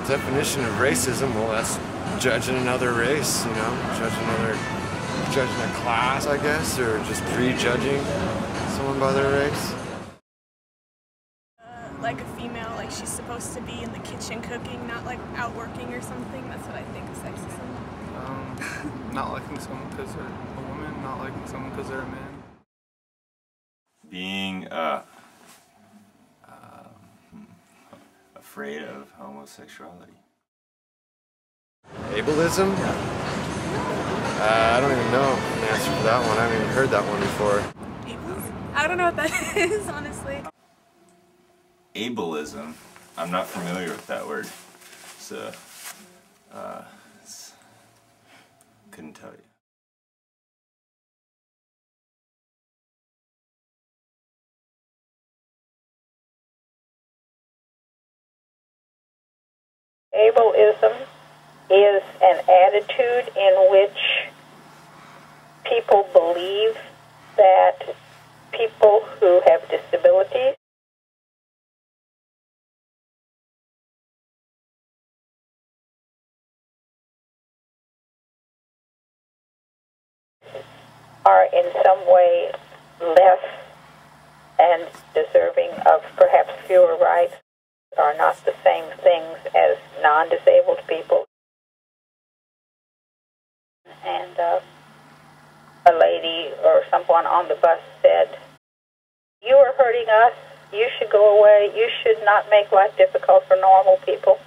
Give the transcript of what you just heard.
definition of racism, well, that's judging another race, you know, judging a class, I guess, or just prejudging someone by their race. Like a female, like she's supposed to be in the kitchen cooking, not like out working or something. That's what I think is sexism. Not liking someone because they're a woman, not liking someone because they're a man. Being afraid of homosexuality. Ableism? I don't even know the answer for that one. I haven't even heard that one before. Ableism? I don't know what that is, honestly. Ableism. I'm not familiar with that word, so couldn't tell you. Ableism is an attitude in which people believe that people who have disabilities are in some way less and deserving of perhaps fewer rights, are not the same things as non-disabled people. And a lady or someone on the bus said, "You are hurting us. You should go away. You should not make life difficult for normal people."